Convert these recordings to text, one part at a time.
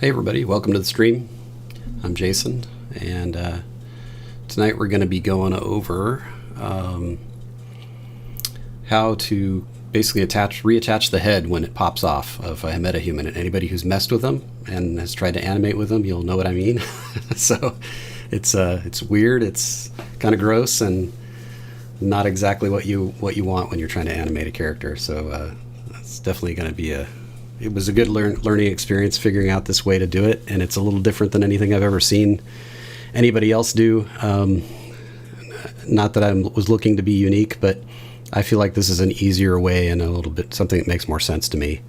Hey everybody, welcome to the stream. I'm Jason, and tonight we're going to be going over how to basically reattach the head when it pops off of a MetaHuman. And anybody who's messed with them and has tried to animate with them, you'll know what I mean. So it's weird, it's kind of gross, and not exactly what you want when you're trying to animate a character. So that's definitely going to be it was a good learning experience figuring out this way to do it, and it's a little different than anything I've ever seen anybody else do. Not that I was looking to be unique, but I feel like this is an easier way and a little bit something that makes more sense to me.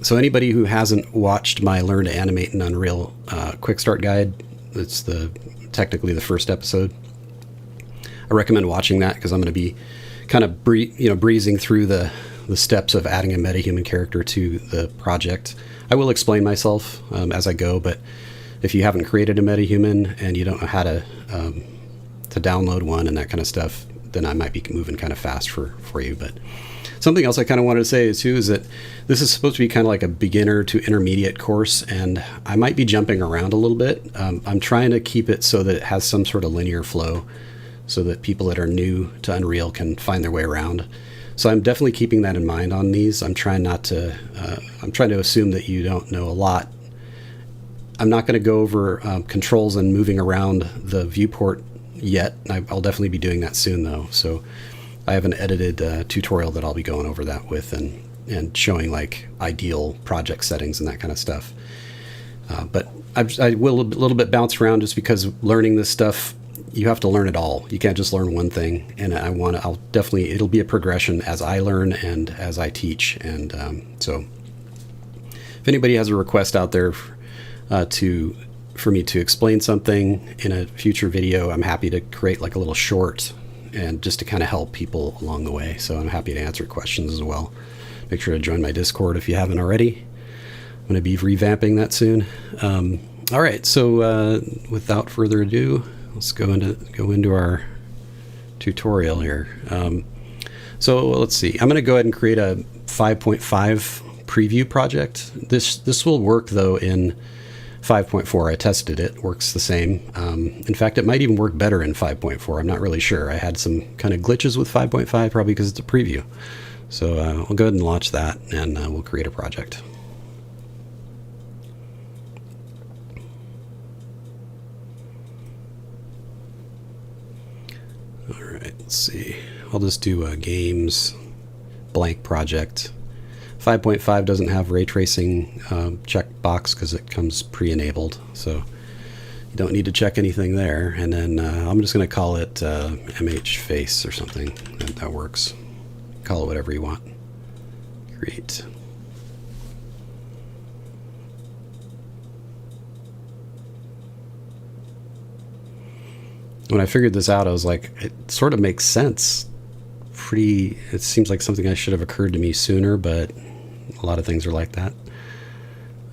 So anybody who hasn't watched my Learn to Animate in Unreal quick start guide, it's technically the first episode. I recommend watching that because I'm going to be kind of breezing through the steps of adding a MetaHuman character to the project. I will explain myself as I go, but if you haven't created a MetaHuman and you don't know how to download one and that kind of stuff, then I might be moving kind of fast for you. But something else I kind of wanted to say is that this is supposed to be kind of like a beginner to intermediate course, and I might be jumping around a little bit. I'm trying to keep it so that it has some sort of linear flow so that people that are new to Unreal can find their way around. So I'm definitely keeping that in mind on these. I'm trying to assume that you don't know a lot. I'm not going to go over controls and moving around the viewport yet. I'll definitely be doing that soon though. So I have an edited tutorial that I'll be going over that with and showing like ideal project settings and that kind of stuff. But I will a little bit bounce around just because learning this stuff, you have to learn it all. You can't just learn one thing, and it'll be a progression as I learn and as I teach. And so if anybody has a request out there for me to explain something in a future video, I'm happy to create like a little short and just to kind of help people along the way. So I'm happy to answer questions as well. Make sure to join my Discord if you haven't already. I'm going to be revamping that soon. All right, so without further ado, let's go into our tutorial here. So let's see. I'm going to go ahead and create a 5.5 preview project. This will work though in 5.4. I tested it. Works the same. In fact, it might even work better in 5.4. I'm not really sure. I had some kind of glitches with 5.5 probably because it's a preview. So I'll go ahead and launch that, and we'll create a project. Let's see. I'll just do a games blank project. 5.5 doesn't have ray tracing checkbox because it comes pre-enabled, so you don't need to check anything there. And then I'm just going to call it MH face or something. That works. Call it whatever you want. Create. When I figured this out, I was like, it sort of makes sense. It seems like something that should have occurred to me sooner, but a lot of things are like that.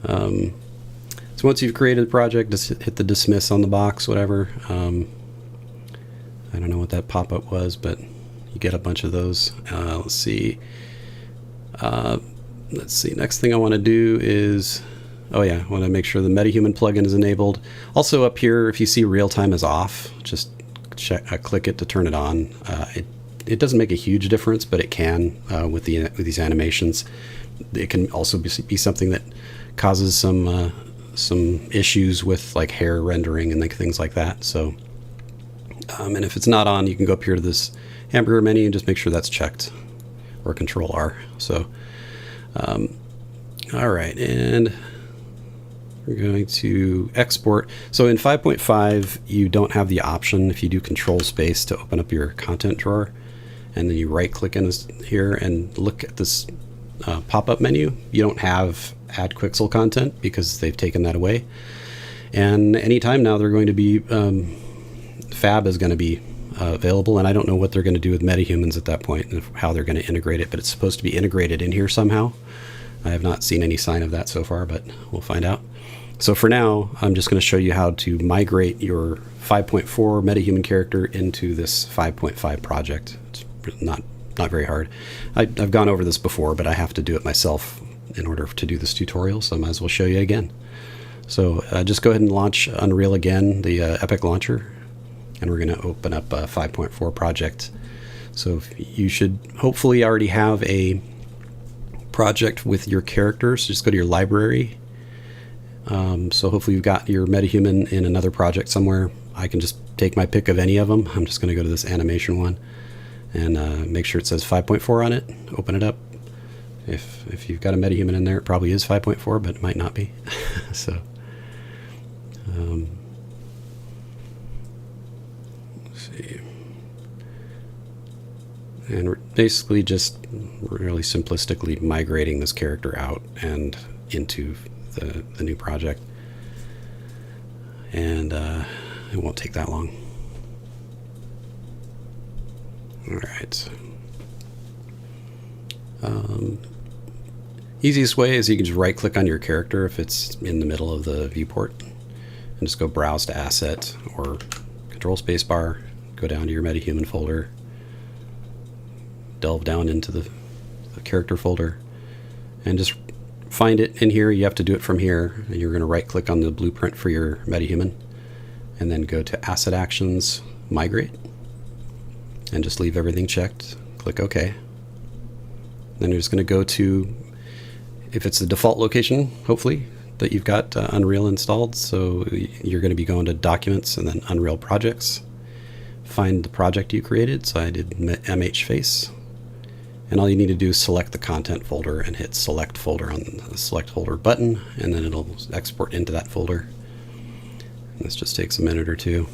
So once you've created the project, just hit the dismiss on the box, whatever. I don't know what that pop-up was, but you get a bunch of those. Let's see. Next thing I want to do is, I want to make sure the MetaHuman plugin is enabled. Also up here, if you see real-time is off, just click it to turn it on. It doesn't make a huge difference, but it can with these animations. It can also be something that causes some issues with like hair rendering and things like that. So, and if it's not on, you can go up here to this hamburger menu and just make sure that's checked, or Control R. So, all right, and we're going to export. So in 5.5, you don't have the option if you do Control Space to open up your content drawer, and then you right click in here and look at this pop-up menu. You don't have Add Quixel content because they've taken that away. And anytime now they're going to be, Fab is going to be available, and I don't know what they're going to do with MetaHumans at that point and how they're going to integrate it, but it's supposed to be integrated in here somehow. I have not seen any sign of that so far, but we'll find out. So for now, I'm just going to show you how to migrate your 5.4 MetaHuman character into this 5.5 project. It's not very hard. I've gone over this before, but I have to do it myself in order to do this tutorial, so I might as well show you again. So just go ahead and launch Unreal again, the Epic Launcher, and we're going to open up a 5.4 project. So you should hopefully already have a project with your characters. Just go to your library. So hopefully you've got your MetaHuman in another project somewhere. I can just take my pick of any of them. I'm just going to go to this animation one and make sure it says 5.4 on it. Open it up. If you've got a MetaHuman in there, it probably is 5.4, but it might not be. So let's see. And we're basically just really simplistically migrating this character out and into the new project. And it won't take that long. All right. Easiest way is you can just right click on your character if it's in the middle of the viewport and just go browse to asset or control spacebar, go down to your MetaHuman folder, delve down into the character folder and just find it in here. You have to do it from here. You're going to right click on the blueprint for your MetaHuman and then go to Asset Actions, Migrate, and just leave everything checked. Click OK. Then you're just going to go to, if it's the default location, hopefully, that you've got Unreal installed. So you're going to be going to Documents and then Unreal Projects. Find the project you created. So I did MH Face. And all you need to do is select the content folder and hit select folder on the select folder button, and then it'll export into that folder. And this just takes a minute or two.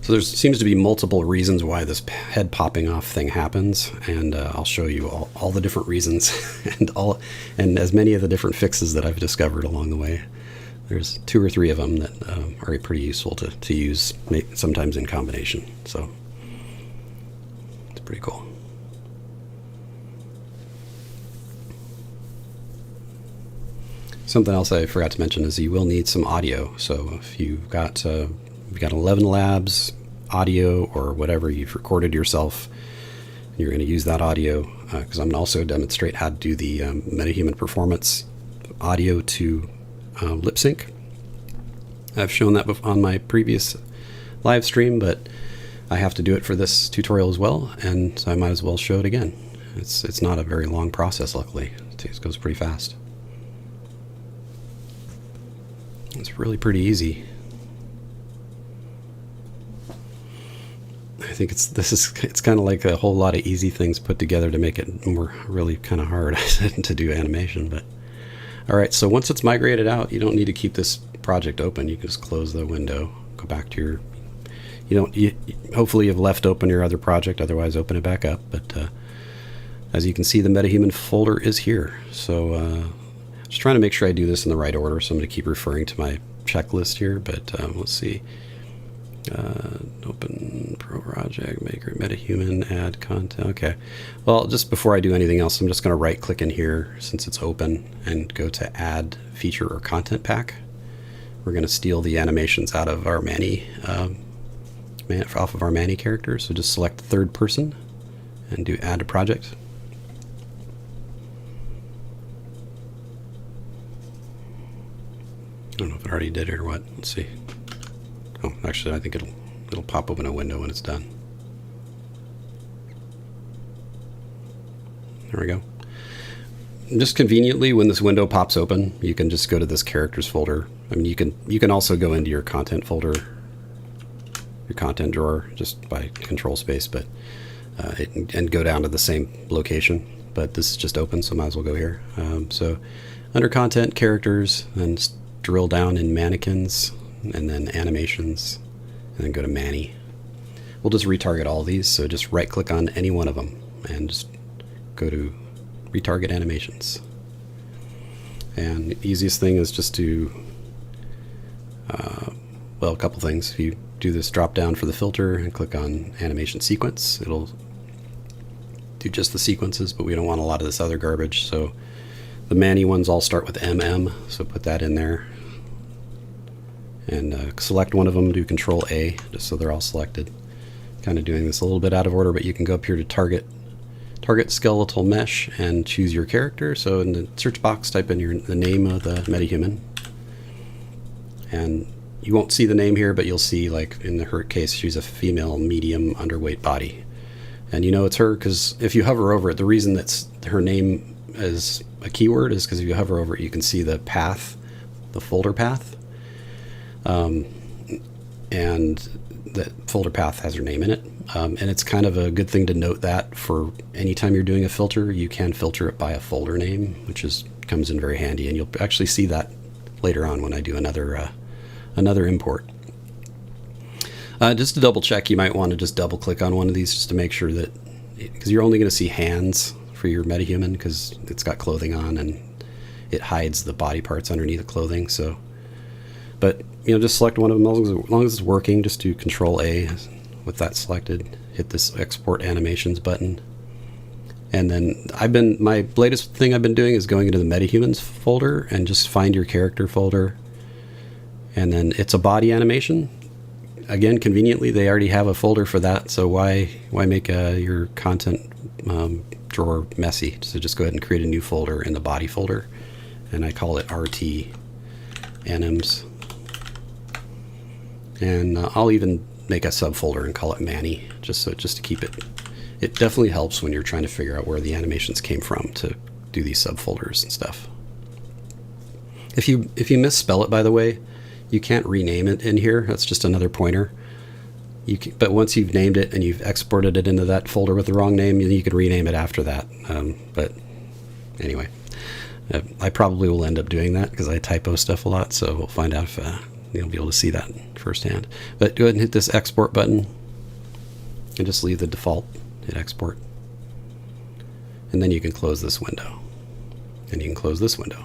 So there seems to be multiple reasons why this head popping off thing happens, and I'll show you all the different reasons and as many of the different fixes that I've discovered along the way. There's 2 or 3 of them that are pretty useful to use, sometimes in combination. So it's pretty cool. Something else I forgot to mention is you will need some audio. So if you've got 11 Labs audio or whatever you've recorded yourself, you're going to use that audio because I'm going to also demonstrate how to do the MetaHuman Performance audio to lip sync. I've shown that on my previous live stream, but I have to do it for this tutorial as well, and so I might as well show it again. It's not a very long process, luckily. It goes pretty fast. It's really pretty easy. I think it's kind of like a whole lot of easy things put together to make it more really kind of hard to do animation, but all right, so once it's migrated out, you don't need to keep this project open. You can just close the window, go back to your, hopefully you've left open your other project, otherwise open it back up. But as you can see, the MetaHuman folder is here. So just trying to make sure I do this in the right order. So I'm going to keep referring to my checklist here, but let's see. Open project, maker, MetaHuman, add content. Okay. Well, just before I do anything else, I'm just going to right click in here since it's open and go to add feature or content pack. We're going to steal the animations out of our Manny, off of our Manny character. So just select third person and do add to project. I don't know if it already did it or what. Let's see. Oh, actually, I think it'll pop open a window when it's done. There we go. Just conveniently, when this window pops open, you can just go to this characters folder. I mean, you can also go into your content folder, your content drawer, just by control space, but and go down to the same location. But this is just open, so might as well go here. So under content, characters, then drill down in mannequins, and then animations, and then go to Manny. We'll just retarget all these, so just right click on any one of them and just go to retarget animations. And the easiest thing is just to well, a couple things. If you do this drop down for the filter and click on animation sequence, it'll do just the sequences, but we don't want a lot of this other garbage. So the Manny ones all start with MM, so put that in there. And select one of them, do Control A, just so they're all selected. kind of doing this a little bit out of order, but you can go up here to target skeletal mesh and choose your character. So in the search box, type in the name of the MetaHuman, and you won't see the name here, but you'll see, like in her case, she's a female medium underweight body, and you know it's her because if you hover over it, the reason that's her name is a keyword is because if you hover over it, you can see the path, the folder path, and the folder path has her name in it. And it's kind of a good thing to note that for anytime you're doing a filter, you can filter it by a folder name, which comes in very handy. And you'll actually see that later on when I do another import. Just to double check, you might want to just double click on one of these just to make sure that, because you're only going to see hands for your MetaHuman because it's got clothing on and it hides the body parts underneath the clothing. So, but just select one of them as long as it's working. Just do Control A with that selected. Hit this Export Animations button, and then my latest thing I've been doing is going into the MetaHumans folder and just find your character folder, and then it's a body animation. Again, conveniently, they already have a folder for that, so why make your content drawer messy? So just go ahead and create a new folder in the body folder, and I call it RT Anims. And I'll even make a subfolder and call it Manny, just to keep it. It definitely helps when you're trying to figure out where the animations came from to do these subfolders and stuff. If you misspell it, by the way, you can't rename it in here. That's just another pointer. But once you've named it and you've exported it into that folder with the wrong name, you can rename it after that. But anyway, I probably will end up doing that because I typo stuff a lot. So we'll find out if you'll be able to see that firsthand. But go ahead and hit this export button and just leave the default. Hit export. And then you can close this window. And you can close this window.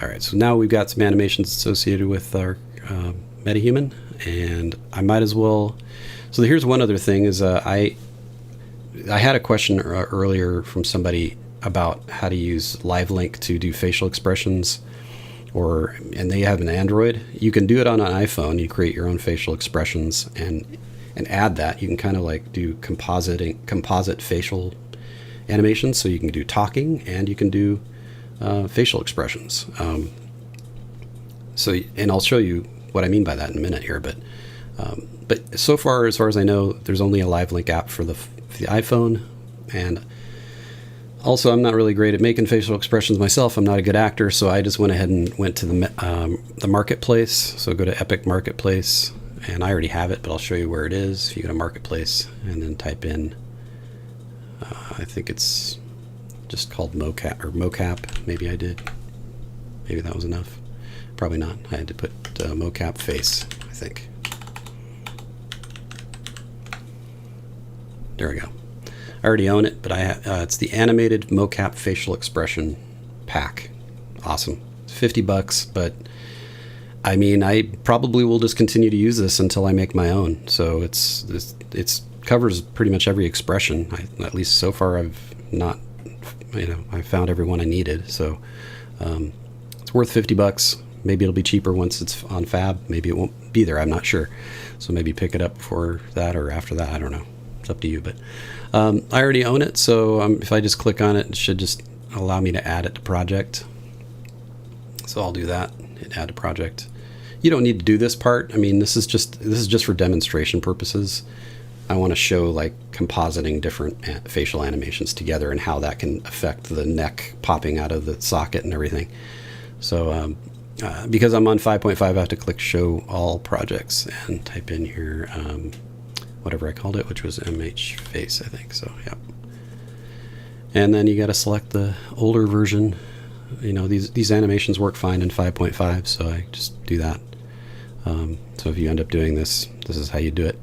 All right, so now we've got some animations associated with our MetaHuman, and I might as well. So here's one other thing is I had a question earlier from somebody about how to use Live Link to do facial expressions, and they have an Android. You can do it on an iPhone. You create your own facial expressions and add that. You can kind of like do composite facial animations, so you can do talking and you can do facial expressions. And I'll show you what I mean by that in a minute here. But so far as I know, there's only a Live Link app for the iPhone. And also, I'm not really great at making facial expressions myself. I'm not a good actor, so I just went ahead and went to the marketplace. So go to Epic Marketplace, and I already have it, but I'll show you where it is. If you go to Marketplace and then type in, I think it's just called mocap. Maybe I did. Maybe that was enough. Probably not. I had to put mocap face, I think. There we go. I already own it, but it's the animated mocap facial expression pack. Awesome. It's $50, but I mean, I probably will just continue to use this until I make my own. So it's covers pretty much every expression. At least so far, I've not. I found every one I needed, so it's worth $50. Maybe it'll be cheaper once it's on Fab. Maybe it won't be there. I'm not sure. So maybe pick it up before that or after that. I don't know. It's up to you. But I already own it, so if I just click on it, it should just allow me to add it to project. So I'll do that. Hit add to project. You don't need to do this part. I mean, this is just for demonstration purposes. I want to show like compositing different facial animations together and how that can affect the neck popping out of the socket and everything. So because I'm on 5.5, I have to click show all projects and type in here whatever I called it, which was MH face, I think. So yeah. And then you got to select the older version. These animations work fine in 5.5, so I just do that. So if you end up doing this is how you do it.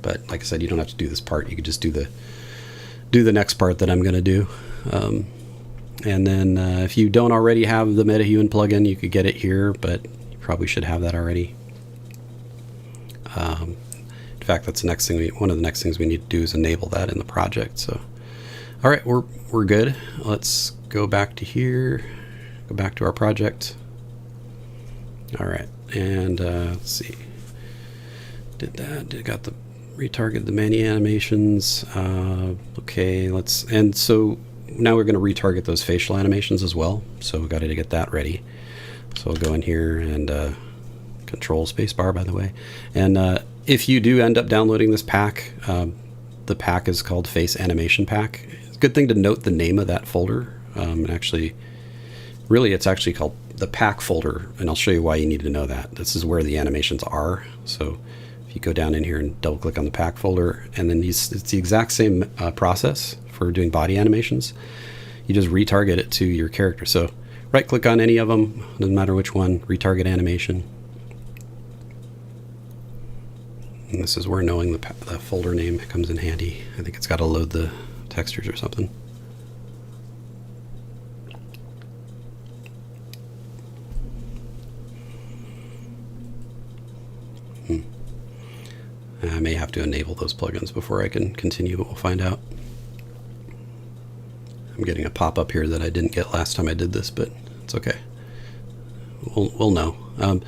But like I said, you don't have to do this part. You could just do the next part that I'm going to do. And then if you don't already have the MetaHuman plugin, you could get it here, but you probably should have that already. In fact, that's the next thing. One of the next things we need to do is enable that in the project. So, all right, we're good. Let's go back to here. Go back to our project. All right, and let's see. Did that. Got the retarget the many animations. Okay, and so now we're going to retarget those facial animations as well. So we've got to get that ready. So we'll go in here and control spacebar, by the way. And if you do end up downloading this pack, the pack is called Face Animation Pack. It's a good thing to note the name of that folder. And actually, really, it's actually called the pack folder, and I'll show you why you need to know that. This is where the animations are. So if you go down in here and double click on the pack folder, and then it's the exact same process for doing body animations. You just retarget it to your character. So right click on any of them, doesn't matter which one, retarget animation. And this is where knowing the folder name comes in handy. I think it's got to load the textures or something. I may have to enable those plugins before I can continue, but we'll find out. I'm getting a pop-up here that I didn't get last time I did this, but it's okay. We'll know. All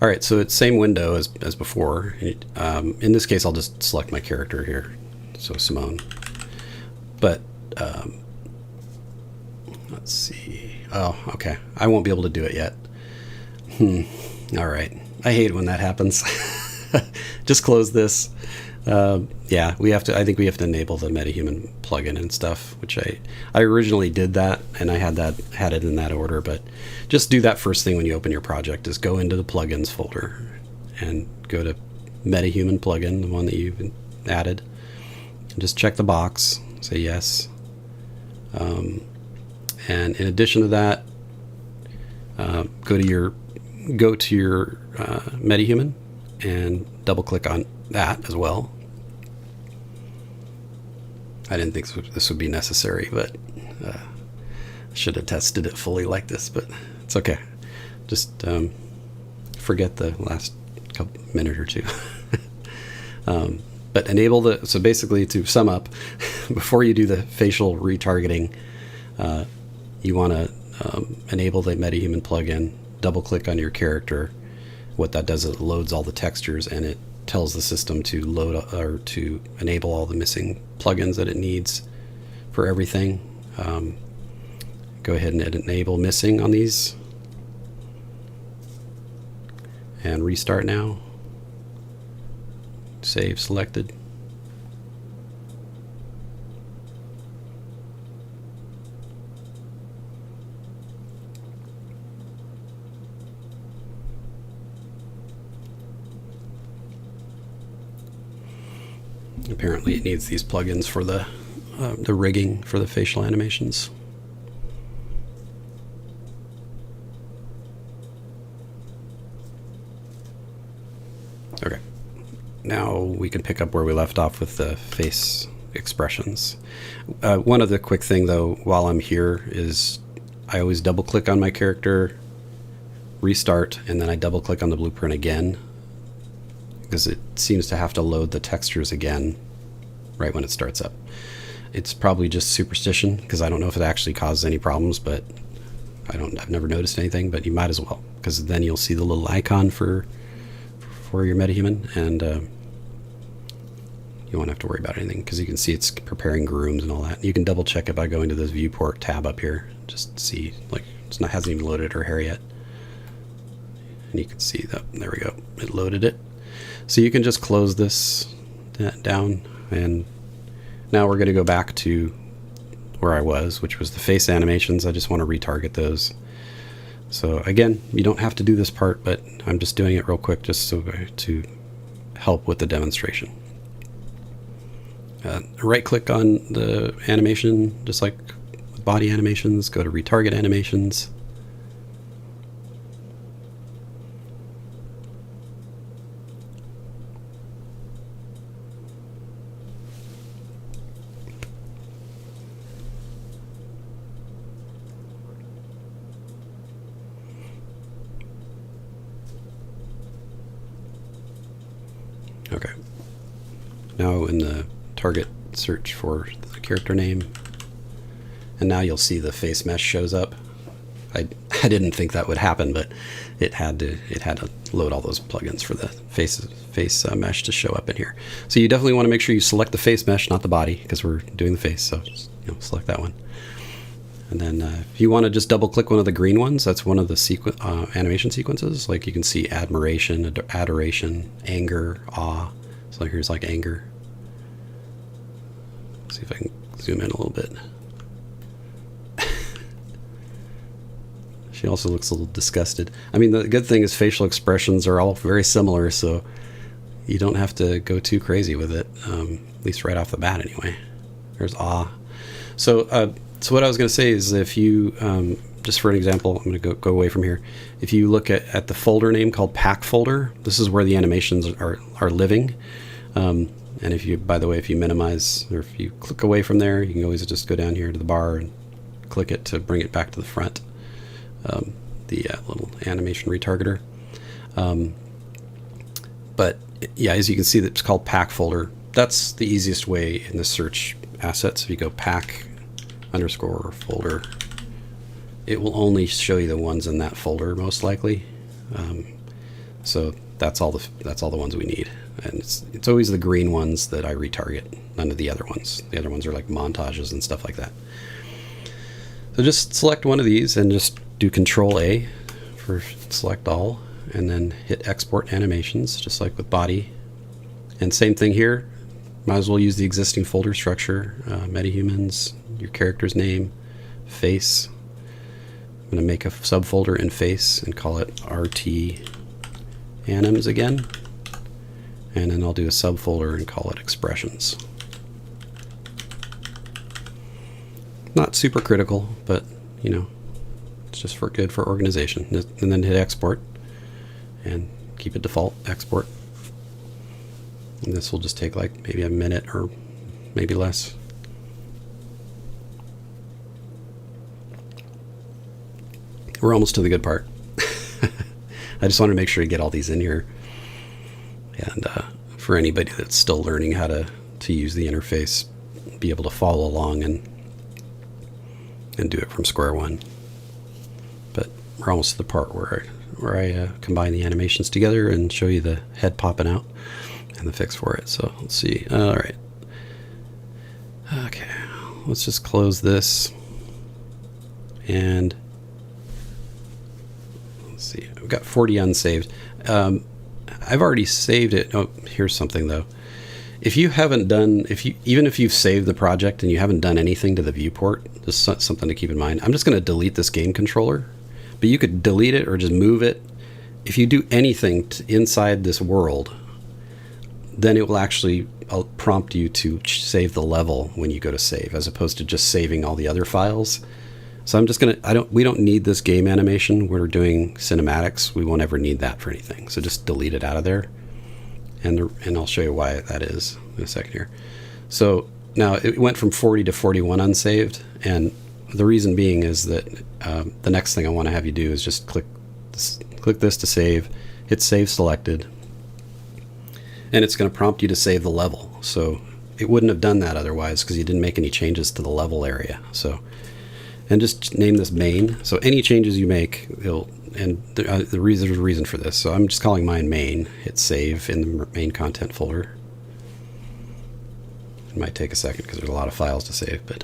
right, so it's same window as before. In this case, I'll just select my character here, so Simone. But let's see. Oh, okay. I won't be able to do it yet. All right. I hate it when that happens. Just close this. Yeah, we have to. I think we have to enable the MetaHuman plugin and stuff, which I originally did that, and I had it in that order. But just do that first thing when you open your project. Is go into the plugins folder and go to MetaHuman plugin, the one that you've added, and just check the box. Say yes. And in addition to that, go to your MetaHuman and double click on that as well. I didn't think this would be necessary, but I should have tested it fully like this, but it's okay. Just forget the last minute or two. But enable so basically to sum up, before you do the facial retargeting, you want to enable the MetaHuman plugin, double click on your character. What that does is it loads all the textures, and it tells the system to load or to enable all the missing plugins that it needs for everything. Go ahead and enable missing on these and restart now. Save selected. Apparently it needs these plugins for the rigging for the facial animations. Okay, now we can pick up where we left off with the face expressions. One other quick thing though, while I'm here, is I always double click on my character, restart, and then I double click on the blueprint again, because it seems to have to load the textures again right when it starts up. It's probably just superstition, because I don't know if it actually causes any problems, but I've never noticed anything, but you might as well, because then you'll see the little icon for your MetaHuman, and you won't have to worry about anything, because you can see it's preparing grooms and all that. You can double check it by going to this viewport tab up here, just to see, like, hasn't even loaded her hair yet. And you can see that, there we go, it loaded it. So you can just close this down, and now we're going to go back to where I was, which was the face animations. I just want to retarget those. So again, you don't have to do this part, but I'm just doing it real quick just so to help with the demonstration. Right click on the animation, just like with body animations, go to retarget animations. Okay, now in the target, search for the character name, and now you'll see the face mesh shows up. I I didn't think that would happen, but it had to load all those plugins for the face mesh to show up in here. So you definitely want to make sure you select the face mesh, not the body, because we're doing the face. So just, select that one. And then if you want to just double click one of the green ones, that's one of the animation sequences. Like you can see admiration, adoration, anger, awe. So here's like anger. Let's see if I can zoom in a little bit. She also looks a little disgusted. I mean, the good thing is facial expressions are all very similar, so you don't have to go too crazy with it, at least right off the bat anyway. There's awe. So what I was going to say is if you, just for an example, I'm going to go away from here. If you look at the folder name called pack folder, this is where the animations are living. And if you, by the way, if you minimize, or if you click away from there, you can always just go down here to the bar and click it to bring it back to the front. The little animation retargeter. But yeah, as you can see, it's called pack folder. That's the easiest way in the search assets. If you go pack _ folder, it will only show you the ones in that folder most likely. So that's all the ones we need, and it's always the green ones that I retarget. None of the other ones. The other ones are like montages and stuff like that. So just select one of these and just do Control A for select all, and then hit export animations, just like with body. And same thing here. Might as well use the existing folder structure, MetaHumans, your character's name, face. I'm going to make a subfolder in face and call it RT anims again. And then I'll do a subfolder and call it expressions. Not super critical, but it's just good for organization. And then hit export and keep it default export. And this will just take like maybe a minute or maybe less. We're almost to the good part. I just wanted to make sure to get all these in here. And for anybody that's still learning how to use the interface, be able to follow along and do it from square one. But we're almost to the part where I combine the animations together and show you the head popping out and the fix for it. So let's see. All right. Okay. Let's just close this. And let's see. I've got 40 unsaved. I've already saved it. Oh, here's something though. If you haven't done, even if you've saved the project and you haven't done anything to the viewport, just something to keep in mind. I'm just going to delete this game controller, but you could delete it or just move it. If you do anything inside this world, then it will actually prompt you to save the level when you go to save, as opposed to just saving all the other files. So I'm just we don't need this game animation. We're doing cinematics. We won't ever need that for anything. So just delete it out of there. And I'll show you why that is in a second here. So now it went from 40 to 41 unsaved, and the reason being is that the next thing I want to have you do is just click this to save, hit save selected, and it's going to prompt you to save the level. So it wouldn't have done that otherwise because you didn't make any changes to the level area. So, and just name this main. So any changes you make, there's a reason for this. So I'm just calling mine main. Hit save in the main content folder. It might take a second because there's a lot of files to save, but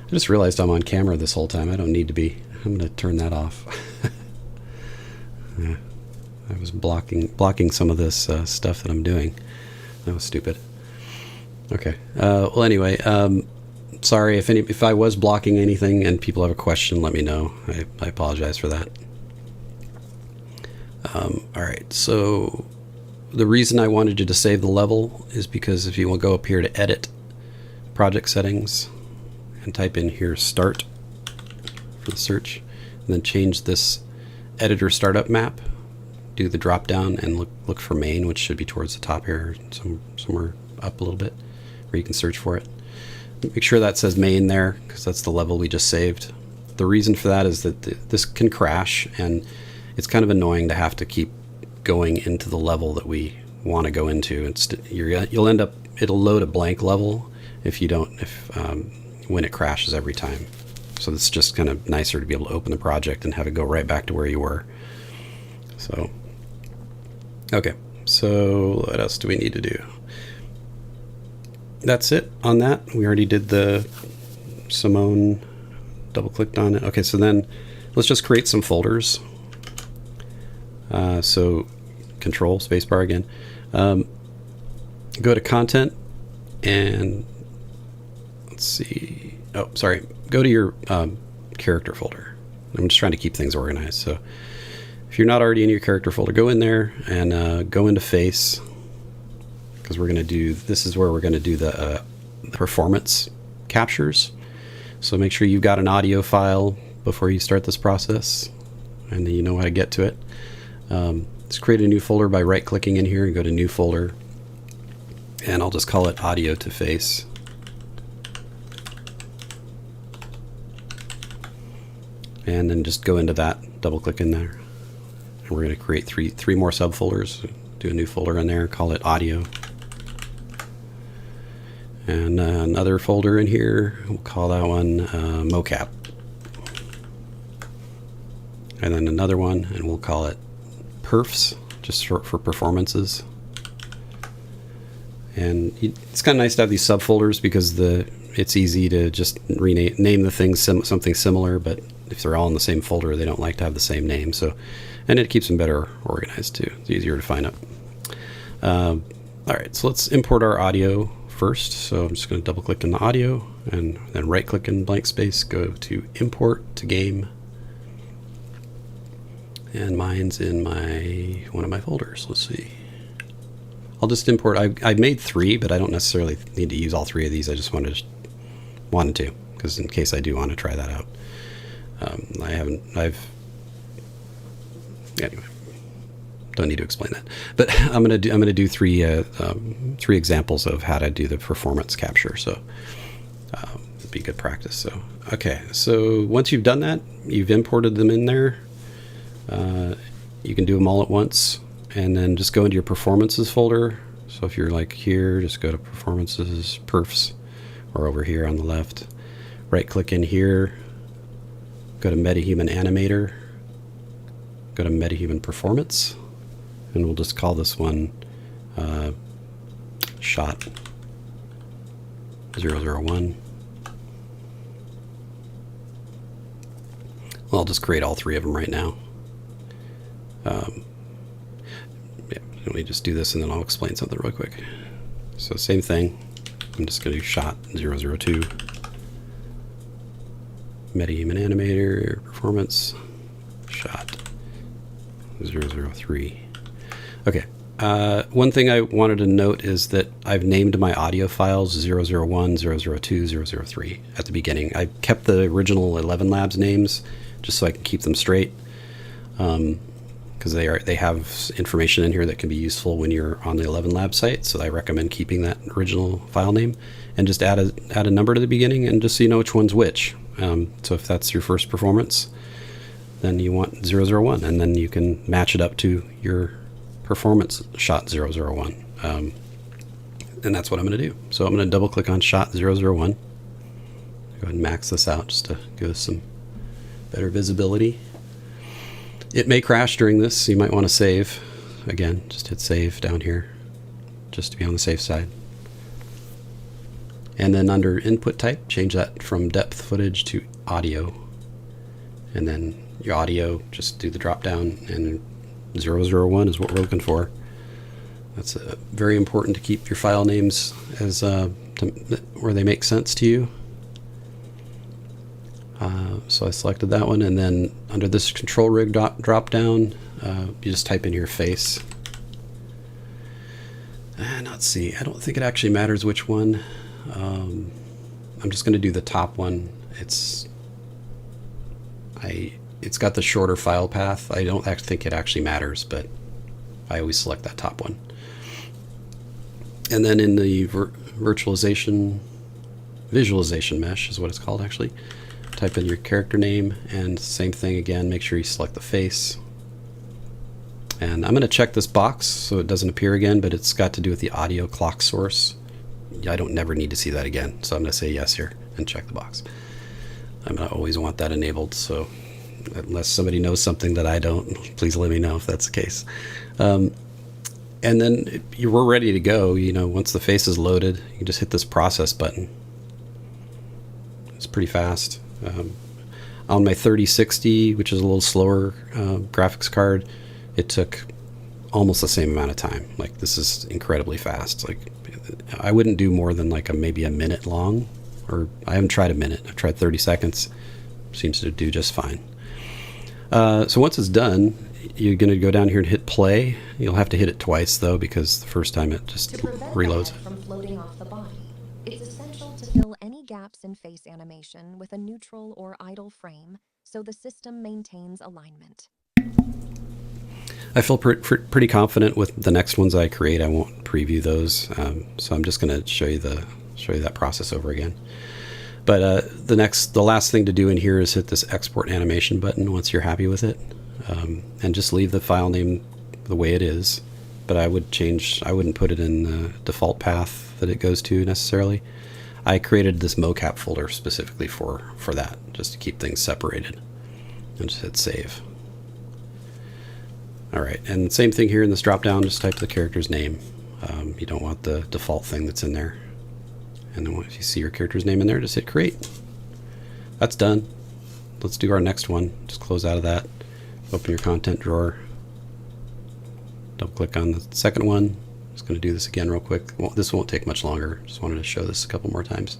I just realized I'm on camera this whole time. I don't need to be. I'm going to turn that off. Yeah, I was blocking some of this stuff that I'm doing. That was stupid. Okay. Well, anyway, sorry if I was blocking anything and people have a question, let me know. I apologize for that. All right, so the reason I wanted you to save the level is because if you will go up here to edit project settings and type in here start for the search, and then change this editor startup map, do the drop down and look for main, which should be towards the top here, somewhere up a little bit where you can search for it. Make sure that says main there because that's the level we just saved. The reason for that is that this can crash, and it's kind of annoying to have to keep going into the level that we want to go into. You'll end up, it'll load a blank level if you don't, when it crashes every time. So it's just kind of nicer to be able to open the project and have it go right back to where you were. So, okay. So what else do we need to do? That's it on that. We already did the Simone, double clicked on it. Okay, so then let's just create some folders. So control spacebar again. Go to content and let's see. Oh, sorry. Go to your character folder. I'm just trying to keep things organized. So if you're not already in your character folder, go in there and go into face, because we're going to do, this is where we're going to do the performance captures. So make sure you've got an audio file before you start this process, and then you know how to get to it. Let's create a new folder by right clicking in here and go to new folder, and I'll just call it audio to face. And then just go into that, double click in there, and we're going to create three more subfolders. Do a new folder in there, call it audio. And another folder in here, we'll call that one mocap. And then another one, and we'll call it perfs, just short for performances. And it's kind of nice to have these subfolders because it's easy to just name the things something similar, but if they're all in the same folder, they don't like to have the same name. So, and it keeps them better organized too. It's easier to find out. All right, so let's import our audio first. So I'm just going to double click in the audio and then right click in blank space, go to import to game. And mine's in one of my folders. Let's see. I'll just import. I made 3, but I don't necessarily need to use all 3 of these. I just wanted to, because in case I do want to try that out. Anyway, don't need to explain that. But I'm gonna do 3 examples of how to do the performance capture. So it'd be good practice. So okay. So once you've done that, you've imported them in there. You can do them all at once, and then just go into your performances folder. So if you're like here, just go to performances, perfs, or over here on the left. Right click in here, go to MetaHuman animator, go to MetaHuman performance, and we'll just call this one shot 001. Well, I'll just create all 3 of them right now. Let me just do this and then I'll explain something real quick. So same thing. I'm just going to do shot 002. MetaHuman animator, performance, shot 003. Okay. One thing I wanted to note is that I've named my audio files 001, 002, 003 at the beginning. I kept the original 11 Labs names just so I can keep them straight. Because they have information in here that can be useful when you're on the 11 Lab site. So I recommend keeping that original file name and just add a number to the beginning, and just so you know which one's which. So if that's your first performance, then you want 001, and then you can match it up to your performance shot 001. And that's what I'm going to do. So I'm going to double click on shot 001. Go ahead and max this out just to give us some better visibility. It may crash during this, so you might want to save. Again, just hit save down here, just to be on the safe side. And then under input type, change that from depth footage to audio. And then your audio, just do the drop down, and 001 is what we're looking for. That's very important to keep your file names as where they make sense to you. So I selected that one, and then under this control rig drop down, you just type in your face. And let's see, I don't think it actually matters which one. I'm just going to do the top one. It's got the shorter file path. I don't think it actually matters, but I always select that top one. And then in the visualization mesh is what it's called actually. Type in your character name, and same thing again, make sure you select the face. And I'm going to check this box so it doesn't appear again, but it's got to do with the audio clock source. I don't never need to see that again, so I'm going to say yes here and check the box. I'm going to always want that enabled. So unless somebody knows something that I don't, please let me know if that's the case. And then we're ready to go. Once the face is loaded, you can just hit this process button. It's pretty fast. On my 3060, which is a little slower graphics card, it took almost the same amount of time. Like, this is incredibly fast. Like, I wouldn't do more than like maybe a minute long, or I haven't tried a minute. I've tried 30 seconds. Seems to do just fine. So once it's done, you're going to go down here and hit play. You'll have to hit it twice though, because the first time it just reloads. From floating off the body, it's essential to fill any gaps in face animation with a neutral or idle frame so the system maintains alignment. I feel pretty confident with the next ones I create. I won't preview those, so I'm just going to show you that process over again. But the last thing to do in here is hit this export animation button once you're happy with it, and just leave the file name the way it is. But I wouldn't put it in the default path that it goes to necessarily. I created this mocap folder specifically for that, just to keep things separated, and just hit save. All right, and same thing here in this drop down, just type the character's name. You don't want the default thing that's in there. And then once you see your character's name in there, just hit create. That's done. Let's do our next one. Just close out of that. Open your content drawer. Double click on the second one. Just going to do this again real quick. Well, this won't take much longer. Just wanted to show this a couple more times.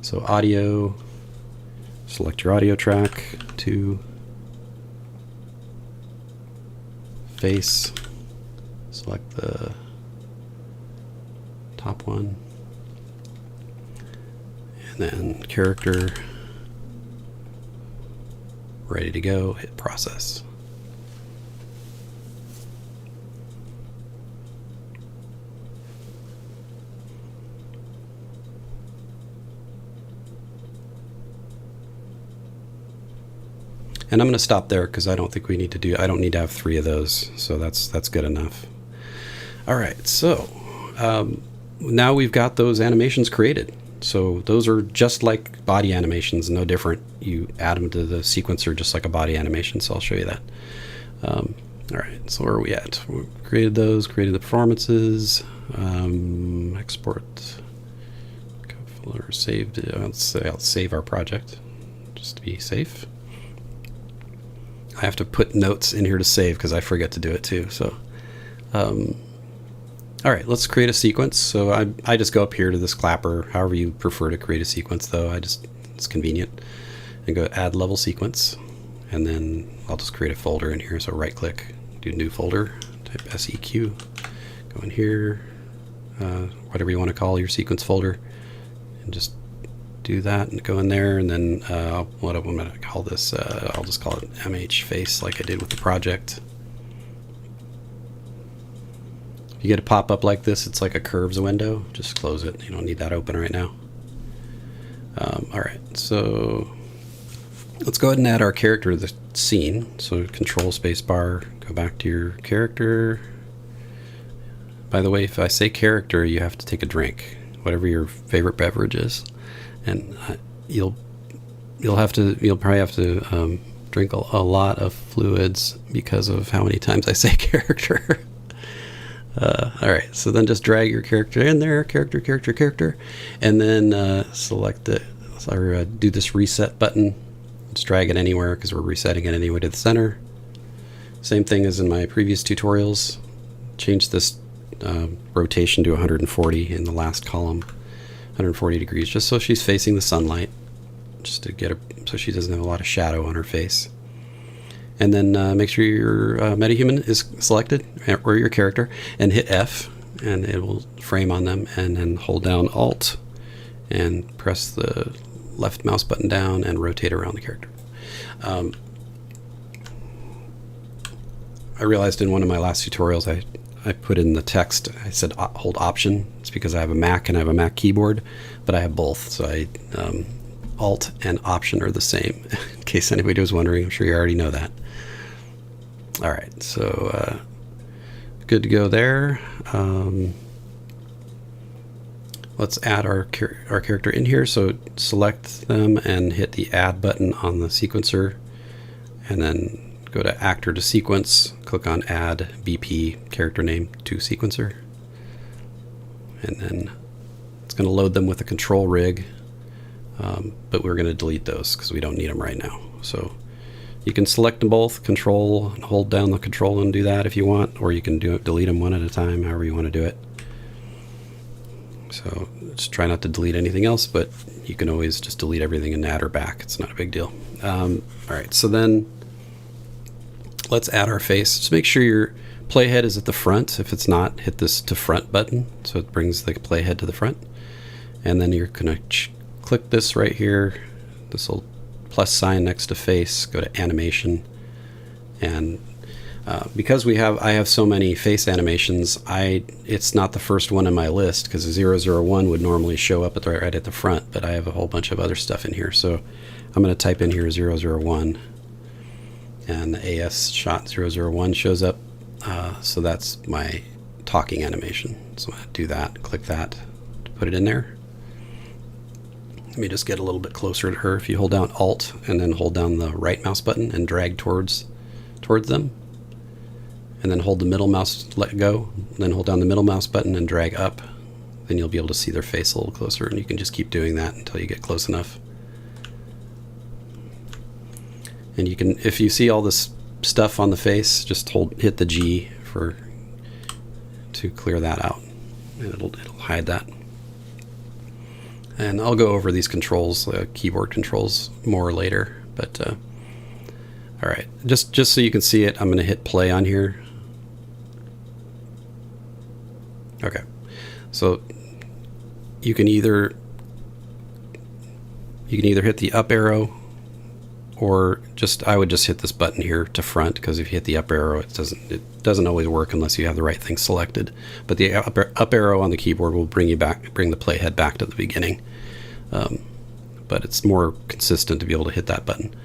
So audio, select your audio track to face, select the top one, and then character, ready to go, hit process. And I'm going to stop there because I don't think we need to I don't need to have 3 of those. So that's good enough. All right. So now we've got those animations created. So those are just like body animations, no different. You add them to the sequencer just like a body animation. So I'll show you that. All right. So where are we at? We created those, created the performances, export, or saved. I'll save our project just to be safe. I have to put notes in here to save because I forget to do it too. So, all right, let's create a sequence. So I just go up here to this clapper, however you prefer to create a sequence though. It's convenient. And go add level sequence. And then I'll just create a folder in here. So right click, do new folder, type SEQ, go in here, whatever you want to call your sequence folder, and just do that and go in there, and then what I'm going to call this, I'll just call it MH face like I did with the project. If you get a pop-up like this, it's like a curves window, just close it. You don't need that open right now. All right, so let's go ahead and add our character to the scene. So control space bar, go back to your character. By the way, if I say character, you have to take a drink, whatever your favorite beverage is. And you'll probably have to drink a lot of fluids because of how many times I say character. All right, so then just drag your character in there, character, and then select it, or do this reset button. Just drag it anywhere because we're resetting it anyway to the center. Same thing as in my previous tutorials. Change this rotation to 140 in the last column. 140 degrees, just so she's facing the sunlight, just to get her, so she doesn't have a lot of shadow on her face. And then make sure your MetaHuman is selected, or your character, and hit F, and it will frame on them, and then hold down Alt, and press the left mouse button down, and rotate around the character. I realized in one of my last tutorials, I put in the text, I said hold Option. It's because I have a Mac and I have a Mac keyboard, but I have both. So Alt and Option are the same, in case anybody was wondering. I'm sure you already know that. All right, so good to go there. let's add our character in here. So select them and hit the add button on the sequencer, and then go to actor to sequence, click on add BP character name to sequencer. And then it's going to load them with a control rig, but we're going to delete those because we don't need them right now. So you can select them both, control, and hold down the control and do that if you want, or you can delete them one at a time, however you want to do it. So just try not to delete anything else, but you can always just delete everything and add her back. It's not a big deal. All right, so then let's add our face. Just make sure your playhead is at the front. If it's not, hit this to front button, so it brings the playhead to the front. And then you're going to click this right here, this little plus sign next to face, go to animation, and because I have so many face animations, it's not the first one in my list because 001 would normally show up right at the front, but I have a whole bunch of other stuff in here. So I'm going to type in here 001, and the AS shot 001 shows up. So that's my talking animation. So I'm going to do that, click that to put it in there. Let me just get a little bit closer to her. If you hold down Alt and then hold down the right mouse button and drag towards them, and then hold the middle mouse, let go, then hold down the middle mouse button and drag up, then you'll be able to see their face a little closer, and you can just keep doing that until you get close enough. And you can, if you see all this stuff on the face, just hit the G to clear that out, and it'll hide that. And I'll go over these controls, keyboard controls, more later. But all right, just so you can see it, I'm going to hit play on here. Okay, so you can either hit the up arrow, or I would just hit this button here to front, because if you hit the up arrow, it doesn't always work unless you have the right thing selected. But the up arrow on the keyboard will bring the playhead back to the beginning. But it's more consistent to be able to hit that button.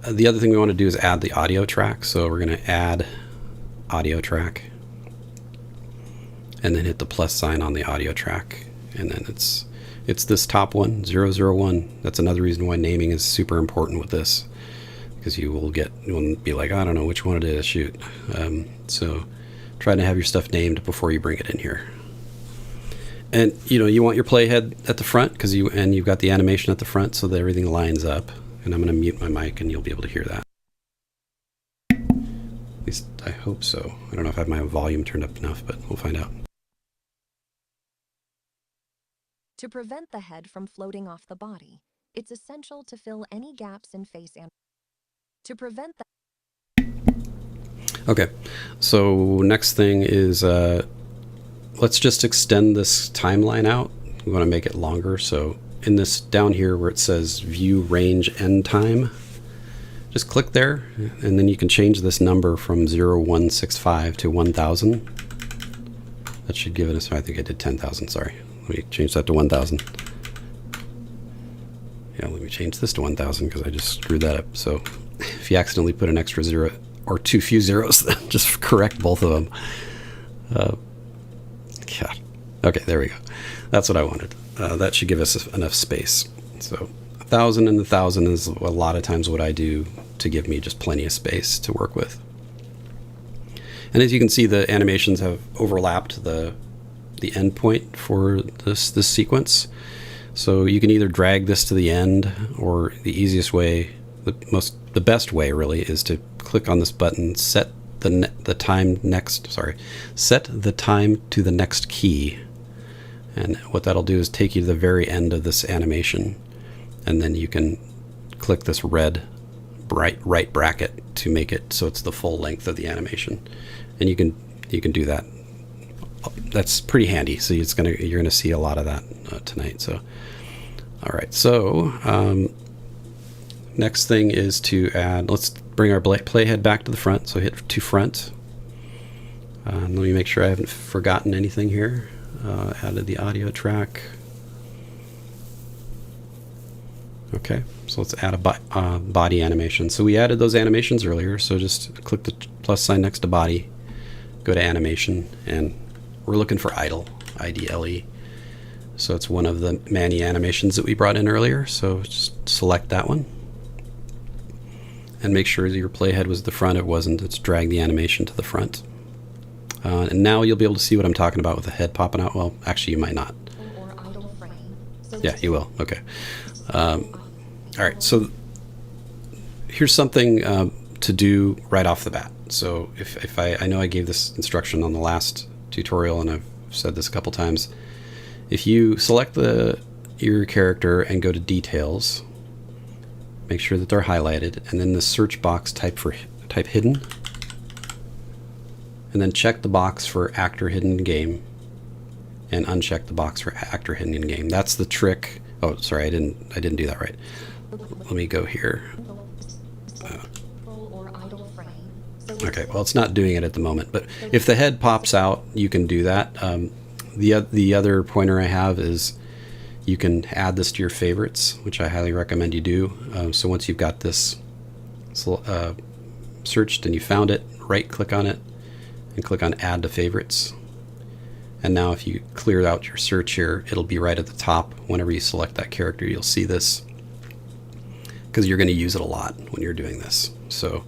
The other thing we want to do is add the audio track. So we're going to add audio track, and then hit the plus sign on the audio track, and then it's this top one, 001. That's another reason why naming is super important with this, because you'll be like, I don't know which one it is, shoot. So try to have your stuff named before you bring it in here. And you want your playhead at the front because you've got the animation at the front so that everything lines up. And I'm going to mute my mic and you'll be able to hear that. At least I hope so. I don't know if I have my volume turned up enough, but we'll find out. To prevent the head from floating off the body, it's essential to fill any gaps in face and to prevent the... Okay, so next thing is let's just extend this timeline out. We want to make it longer. So in this down here where it says view range end time, just click there, and then you can change this number from 0165 to 1000. That should give us, I think I did 10,000, sorry. Let me change that to 1,000. Yeah, let me change this to 1,000 because I just screwed that up. So if you accidentally put an extra zero or too few zeros, then just correct both of them. Yeah. Okay, there we go. That's what I wanted. That should give us enough space. So 1,000 and 1,000 is a lot of times what I do to give me just plenty of space to work with. And as you can see, the animations have overlapped the endpoint for this sequence. So you can either drag this to the end, or the easiest way, the best way really, is to click on this button, set the time to the next key. And what that'll do is take you to the very end of this animation, and then you can click this red right bracket to make it so it's the full length of the animation. And you can do that. That's pretty handy. So you're gonna see a lot of that tonight. So, all right. So next thing is to add. Let's bring our playhead back to the front. So hit to front. Let me make sure I haven't forgotten anything here. Added the audio track. Okay. So let's add a body animation. So we added those animations earlier. So just click the plus sign next to body. Go to animation, and we're looking for idle, IDLE. So it's one of the Manny animations that we brought in earlier. So just select that one. And make sure that your playhead was at the front. It wasn't. Let's drag the animation to the front. And now you'll be able to see what I'm talking about with the head popping out. Well, actually, you might not. Yeah, you will. Okay. All right. So here's something to do right off the bat. So if I know I gave this instruction on the last tutorial, and I've said this a couple times. If you select your character and go to details, make sure that they're highlighted, and then the search box type hidden, and then check the box for actor hidden in game, and uncheck the box for actor hidden in game. That's the trick. Oh, sorry, I didn't do that right. Let me go here. Okay, well, it's not doing it at the moment, but if the head pops out, you can do that. The other pointer I have is you can add this to your favorites, which I highly recommend you do. So once you've got this searched and you found it, right-click on it and click on Add to Favorites. And now if you clear out your search here, it'll be right at the top. Whenever you select that character, you'll see this because you're going to use it a lot when you're doing this. So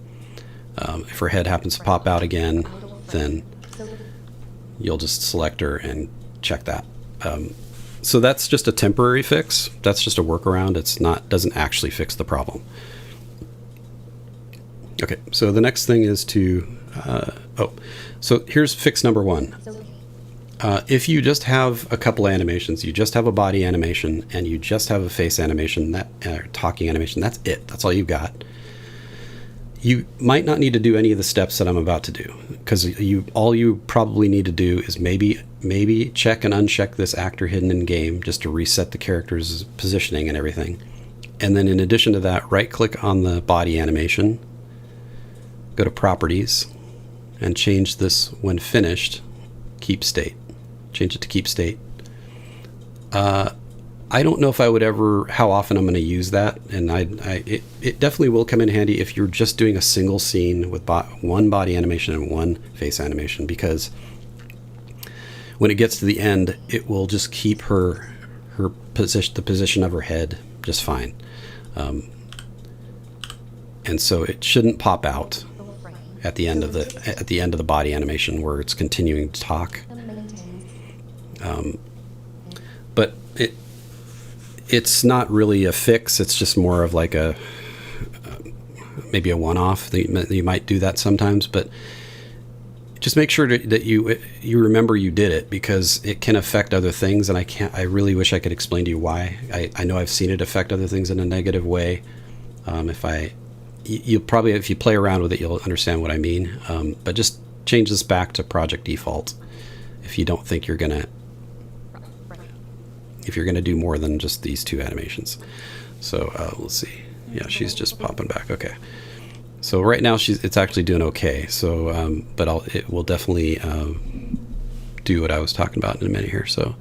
if her head happens to pop out again, then you'll just select her and check that. So that's just a temporary fix. That's just a workaround. Doesn't actually fix the problem. Okay, so the next thing is so here's fix number one. If you just have a couple animations, you just have a body animation and you just have a face animation, talking animation, that's it. That's all you've got. You might not need to do any of the steps that I'm about to do, because all you probably need to do is maybe check and uncheck this actor hidden in game just to reset the character's positioning and everything. And then in addition to that, right-click on the body animation, go to Properties, and change this when finished, Keep State. Change it to Keep State. I don't know if I would how often I'm going to use that, and it definitely will come in handy if you're just doing a single scene with one body animation and one face animation, because when it gets to the end, it will just keep the position of her head just fine, and so it shouldn't pop out at the end of the body animation where it's continuing to talk. But it's not really a fix. It's just more of like maybe a one-off. You might do that sometimes, but just make sure that you remember you did it, because it can affect other things. And I really wish I could explain to you why. I know I've seen it affect other things in a negative way. You'll probably, if you play around with it, you'll understand what I mean. But just change this back to project default if you don't think you're gonna do more than just these two animations. So let's see. Yeah, she's just popping back. Okay. So right now it's actually doing okay. So, but it will definitely do what I was talking about in a minute here. So,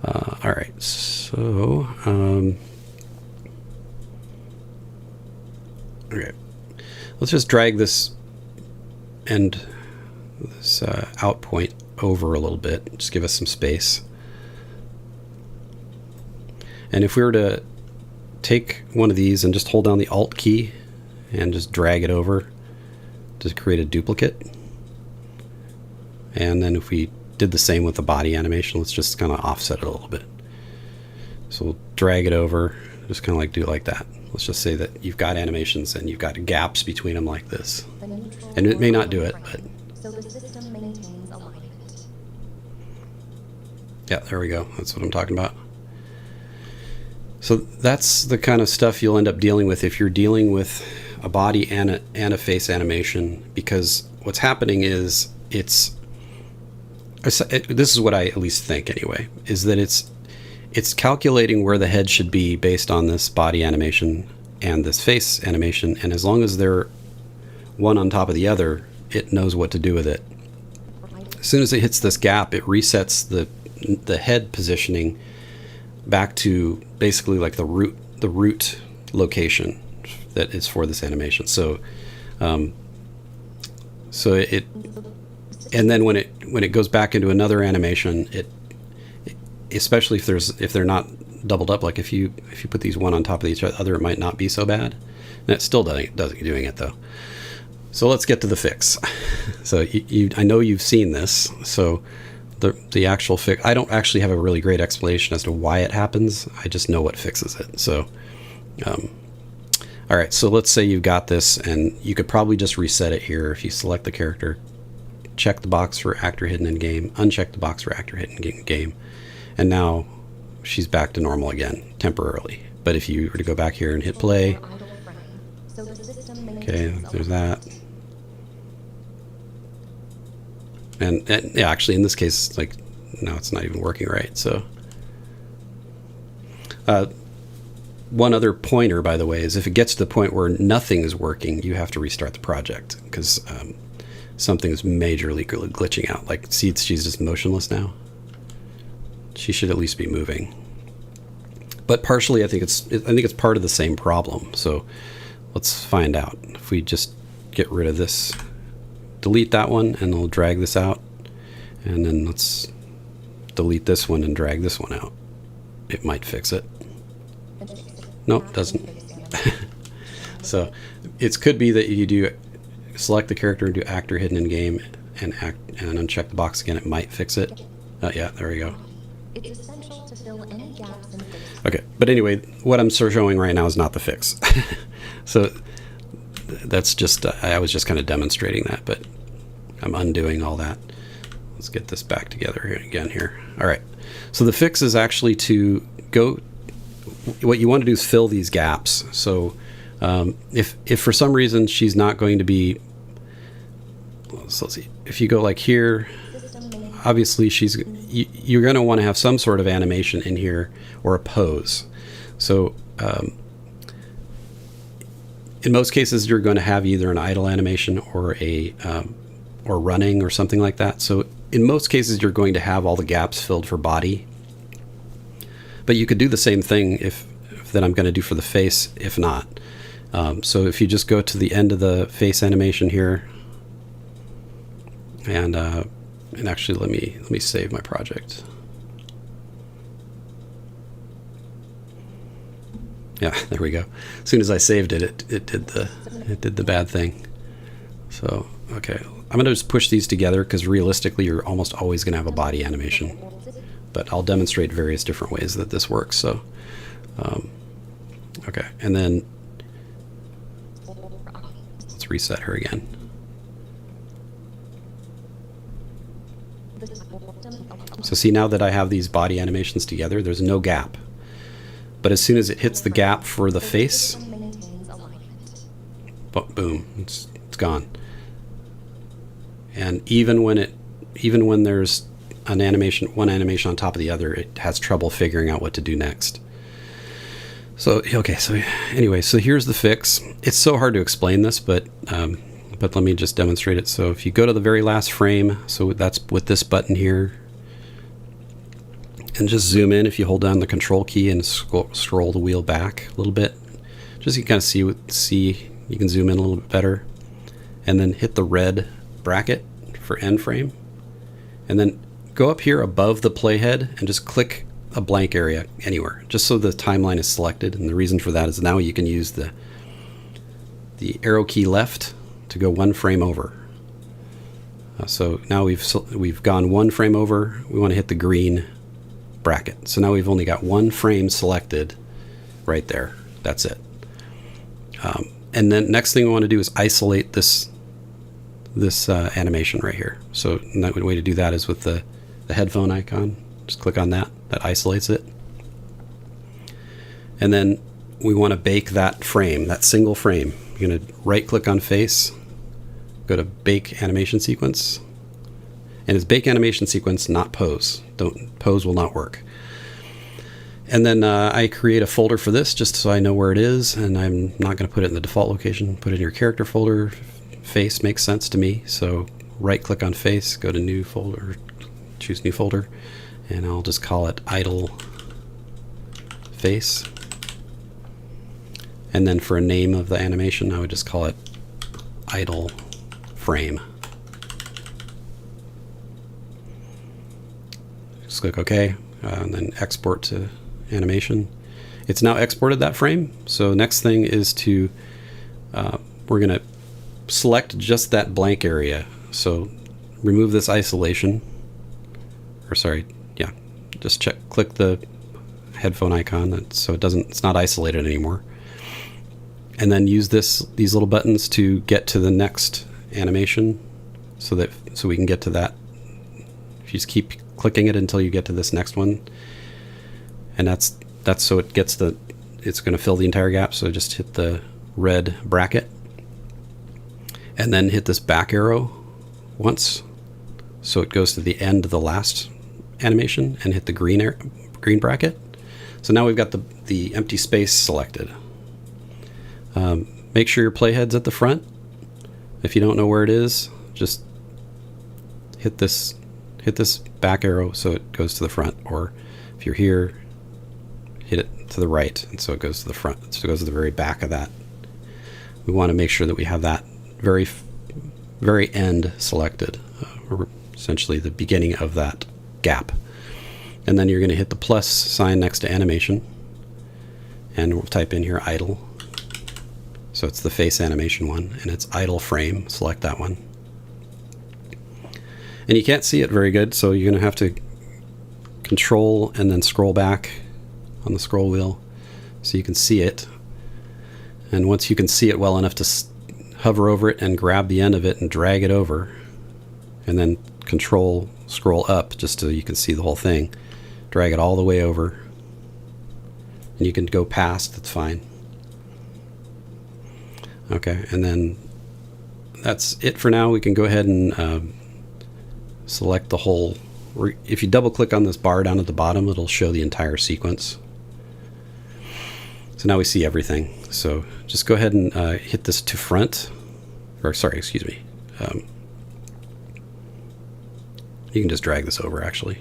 all right. So, okay. Let's just drag this out point over a little bit. Just give us some space. And if we were to take one of these and just hold down the Alt key and just drag it over to create a duplicate. And then if we did the same with the body animation, let's just kind of offset it a little bit. So we'll drag it over, just kind of like do it like that. Let's just say that you've got animations and you've got gaps between them like this. And it may not do it, but so the system maintains alignment. Yeah, there we go. That's what I'm talking about. So that's the kind of stuff you'll end up dealing with if you're dealing with a body and a face animation, because what's happening is this is what I at least think anyway, is that it's calculating where the head should be based on this body animation and this face animation, and as long as they're one on top of the other, it knows what to do with it. As soon as it hits this gap, it resets the head positioning back to basically like the root location that is for this animation. So and then when it goes back into another animation, especially if they're not doubled up. Like if you put these one on top of each other, it might not be so bad. And it still doesn't doing it though. So let's get to the fix. So I know you've seen this. So the actual fix, I don't actually have a really great explanation as to why it happens. I just know what fixes it. So, all right. So let's say you've got this, and you could probably just reset it here. If you select the character, check the box for actor hidden in game, uncheck the box for actor hidden in game, and now she's back to normal again temporarily. But if you were to go back here and hit play, okay, there's that. And yeah, actually in this case, like, no, it's not even working right. So one other pointer, by the way, is if it gets to the point where nothing is working, you have to restart the project, because something's majorly glitching out. Like, see, she's just motionless now. She should at least be moving. But partially, I think it's part of the same problem. So let's find out. If we just get rid of this, delete that one, and we'll drag this out, and then let's delete this one and drag this one out. It might fix it. Nope, it doesn't. So it could be that you do select the character and do actor hidden in game and uncheck the box again. It might fix it. Yeah, there we go. It's essential to fill any gaps in face. Okay, but anyway, what I'm showing right now is not the fix. So that's just, I was just kind of demonstrating that, but I'm undoing all that. Let's get this back together again here. All right. So the fix is actually to go, what you want to do is fill these gaps. So if for some reason she's not going to be, so let's see, if you go like here, obviously you're going to want to have some sort of animation in here or a pose. So in most cases, you're going to have either an idle animation or or running or something like that. So in most cases, you're going to have all the gaps filled for body. But you could do the same thing if that I'm going to do for the face, if not. So if you just go to the end of the face animation here, and actually let me save my project. Yeah, there we go. As soon as I saved it, it did the bad thing. So, okay, I'm going to just push these together because realistically, you're almost always going to have a body animation. But I'll demonstrate various different ways that this works. So, okay, and then let's reset her again. So see, now that I have these body animations together, there's no gap. But as soon as it hits the gap for the face, boom, it's gone. And even when there's one animation on top of the other, it has trouble figuring out what to do next. So okay, so anyway, so here's the fix. It's so hard to explain this, but let me just demonstrate it. So if you go to the very last frame, so that's with this button here, and just zoom in. If you hold down the control key and scroll the wheel back a little bit, just so you kind of see, you can zoom in a little bit better, and then hit the red bracket for end frame, and then go up here above the playhead and just click a blank area anywhere, just so the timeline is selected. And the reason for that is now you can use the arrow key left to go one frame over. So now we've gone one frame over. We want to hit the green bracket. So now we've only got one frame selected right there. That's it. And then next thing we want to do is isolate this animation right here. So the way to do that is with the headphone icon. Just click on that. That isolates it. And then we want to bake that frame, that single frame. You're going to right click on face, go to bake animation sequence. And it's bake animation sequence, not pose. Pose will not work. And then I create a folder for this just so I know where it is, and I'm not going to put it in the default location. Put it in your character folder. Face makes sense to me. So right click on face, go to new folder, choose new folder, and I'll just call it idle face. And then for a name of the animation, I would just call it idle frame. Just click OK. and then export to animation. It's now exported that frame. So next thing is to, we're going to select just that blank area. So remove this isolation, or sorry, yeah, just click the headphone icon so it's not isolated anymore. And then use these little buttons to get to the next animation so we can get to that. If you just keep clicking it until you get to this next one, and that's so it's going to fill the entire gap. So just hit the red bracket and then hit this back arrow once so it goes to the end of the last animation, and hit the green bracket. So now we've got the empty space selected. Make sure your playhead's at the front. If you don't know where it is, just hit this back arrow so it goes to the front, or if you're here, hit it to the right, and so it goes to the front. So it goes to the very back of that. We want to make sure that we have that very end selected, or essentially the beginning of that gap. And then you're going to hit the plus sign next to animation, and we'll type in here idle. So it's the face animation one, and it's idle frame. Select that one. And you can't see it very good, so you're going to have to control and then scroll back on the scroll wheel so you can see it. And once you can see it well enough to hover over it and grab the end of it and drag it over, and then control scroll up just so you can see the whole thing. Drag it all the way over, and you can go past, that's fine. Okay, and then that's it for now. We can go ahead and select the whole. If you double click on this bar down at the bottom, it'll show the entire sequence. So now we see everything. So just go ahead and hit this to front, or sorry, excuse me. You can just drag this over, actually.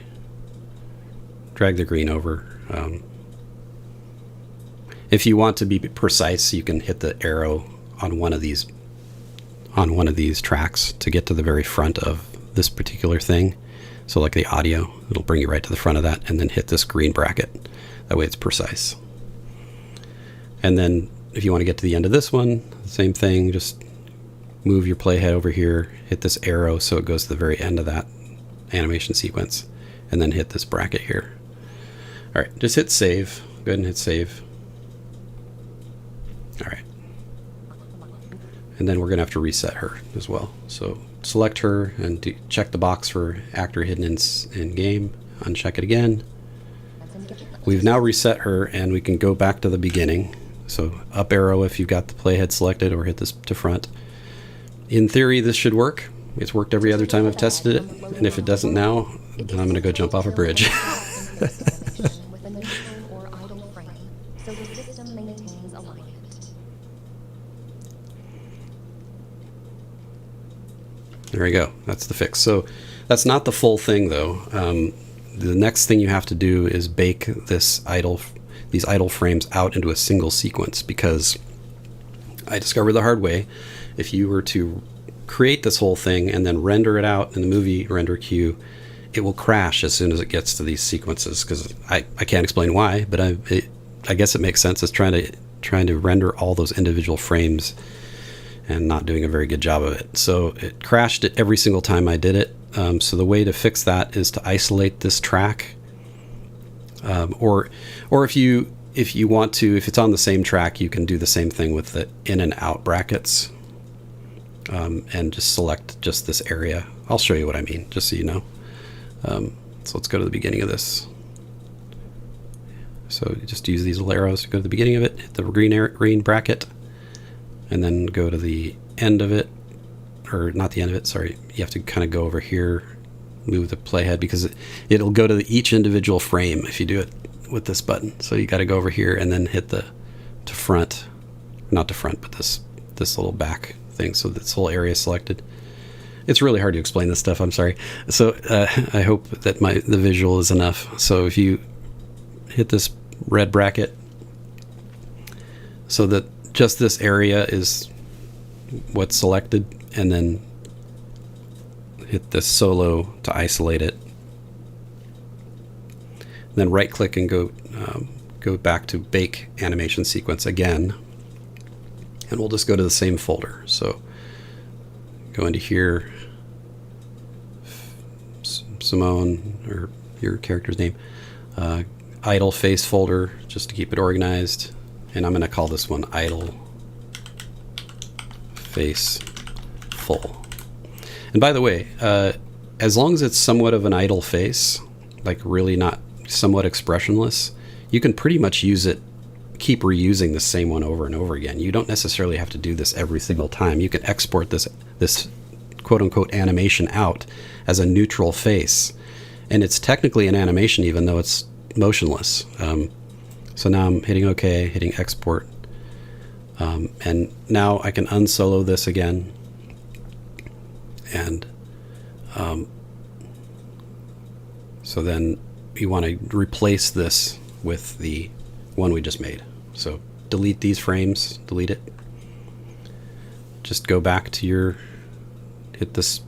Drag the green over. If you want to be precise, you can hit the arrow on one of these tracks to get to the very front of this particular thing. So like the audio, it'll bring you right to the front of that, and then hit this green bracket. That way it's precise. And then if you want to get to the end of this one, same thing, just move your playhead over here, hit this arrow so it goes to the very end of that animation sequence, and then hit this bracket here. All right, just hit save. Go ahead and hit save. All right. And then we're going to have to reset her as well. So select her and check the box for actor hidden in game. Uncheck it again. We've now reset her, and we can go back to the beginning. So up arrow if you've got the playhead selected, or hit this to front. In theory, this should work. It's worked every other time I've tested it. And if it doesn't now, then I'm going to go jump off a bridge. There we go. That's the fix. So that's not the full thing, though. The next thing you have to do is bake these idle frames out into a single sequence, because I discovered the hard way. If you were to create this whole thing and then render it out in the movie render queue, it will crash as soon as it gets to these sequences, because I can't explain why, but I guess it makes sense. It's trying to render all those individual frames and not doing a very good job of it. So it crashed it every single time I did it. So the way to fix that is to isolate this track, or if you want to, if it's on the same track, you can do the same thing with the in and out brackets, and just select just this area. I'll show you what I mean, just so you know. So let's go to the beginning of this. So you just use these little arrows to go to the beginning of it, hit the green bracket, and then go to the end of it, or not the end of it, sorry. You have to kind of go over here, move the playhead, because it'll go to each individual frame if you do it with this button. So you got to go over here and then hit to front, not to front, but this little back thing. So this whole area is selected. It's really hard to explain this stuff, I'm sorry. So I hope that the visual is enough. So if you hit this red bracket, so that just this area is what's selected, and then hit this solo to isolate it. Then right click and go back to bake animation sequence again. And we'll just go to the same folder. So go into here, Simone, or your character's name, idle face folder, just to keep it organized. And I'm going to call this one idle face full. And by the way, as long as it's somewhat of an idle face, like really not somewhat expressionless, you can pretty much use it, keep reusing the same one over and over again. You don't necessarily have to do this every single time. You can export this quote-unquote animation out as a neutral face. And it's technically an animation even though it's motionless. So now I'm hitting OK, hitting export. And now I can unsolo this again. And so then you want to replace this with the one we just made. So delete these frames, delete it. Just go back to hit this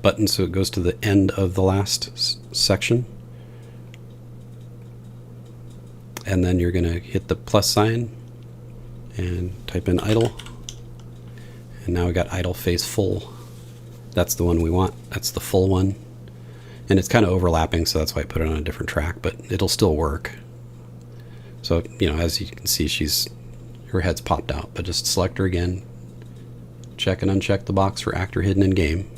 button so it goes to the end of the last section. And then you're going to hit the plus sign and type in idle. And now we got idle face full. That's the one we want. That's the full one. And it's kind of overlapping, so that's why I put it on a different track, but it'll still work. So, as you can see, her head's popped out, but just select her again. Check and uncheck the box for actor hidden in game.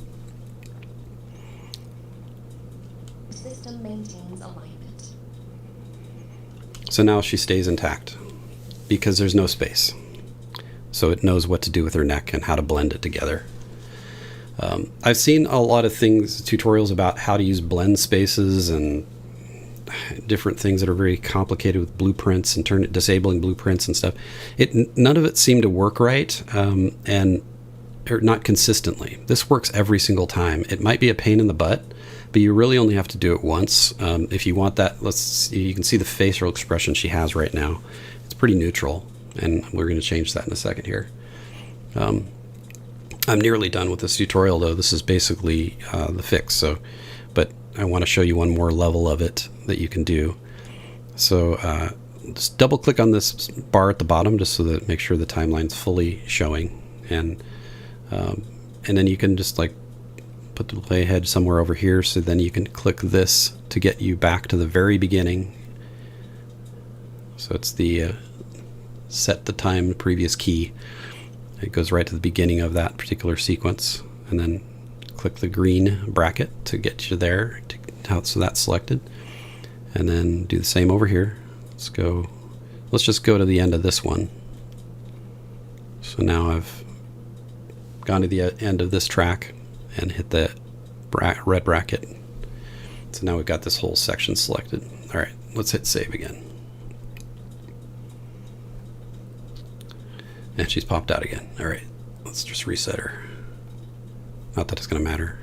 System maintains alignment. So now she stays intact because there's no space. So it knows what to do with her neck and how to blend it together. I've seen a lot of tutorials about how to use blend spaces and different things that are very complicated with blueprints and disabling blueprints and stuff. None of it seemed to work right, or not consistently. This works every single time. It might be a pain in the butt, but you really only have to do it once. If you want that, you can see the facial expression she has right now. It's pretty neutral, and we're going to change that in a second here. I'm nearly done with this tutorial, though. This is basically the fix. But I want to show you one more level of it that you can do. So just double click on this bar at the bottom, just so that make sure the timeline's fully showing, and then you can just put the playhead somewhere over here. So then you can click this to get you back to the very beginning. So it's the set the time previous key. It goes right to the beginning of that particular sequence, and then click the green bracket to get you there, so that's selected. And then do the same over here. Let's just go to the end of this one. So now I've gone to the end of this track and hit the red bracket. So now we've got this whole section selected. All right, let's hit save again. And she's popped out again. All right, let's just reset her. Not that it's going to matter.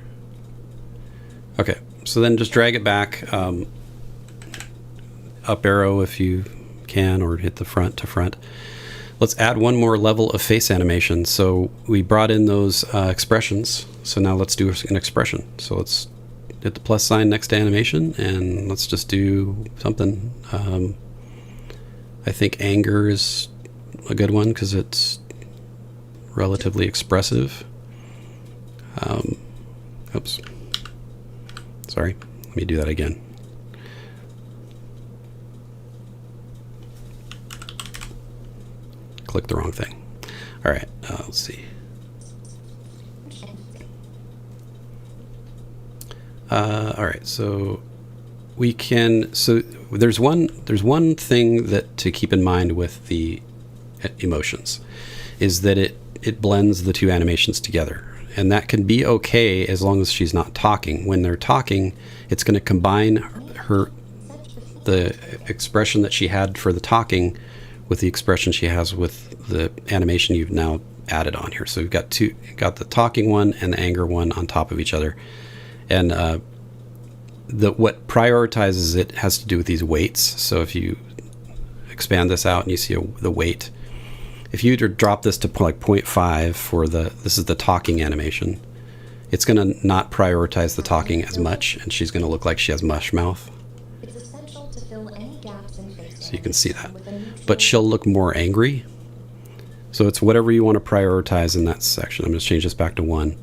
Okay, so then just drag it back, up arrow if you can, or hit the front to front. Let's add one more level of face animation. So we brought in those expressions. So now let's do an expression. So let's hit the plus sign next to animation, and let's just do something. I think anger is a good one because it's relatively expressive. Oops. Sorry. Let me do that again. Click the wrong thing. All right. Let's see. All right. So we can. So there's one thing that to keep in mind with the emotions is that it blends the two animations together. And that can be okay as long as she's not talking. When they're talking, it's going to combine the expression that she had for the talking with the expression she has with the animation you've now added on here. So we've got the talking one and the anger one on top of each other. And what prioritizes it has to do with these weights. So if you expand this out and you see the weight, if you drop this to 0.5 for this is the talking animation, it's going to not prioritize the talking as much, and she's going to look like she has mush mouth. It's essential to fill So you can see that. But she'll look more angry. So it's whatever you want to prioritize in that section. I'm going to change this back to 1.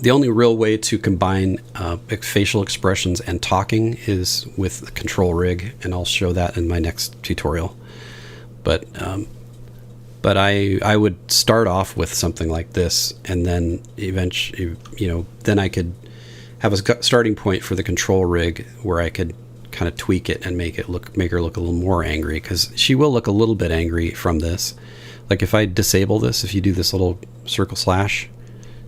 The only real way to combine facial expressions and talking is with the control rig, and I'll show that in my next tutorial. But I would start off with something like this, and then eventually, then I could have a starting point for the control rig where I could kind of tweak it and make her look a little more angry, because she will look a little bit angry from this. Like if I disable this, if you do this little circle slash,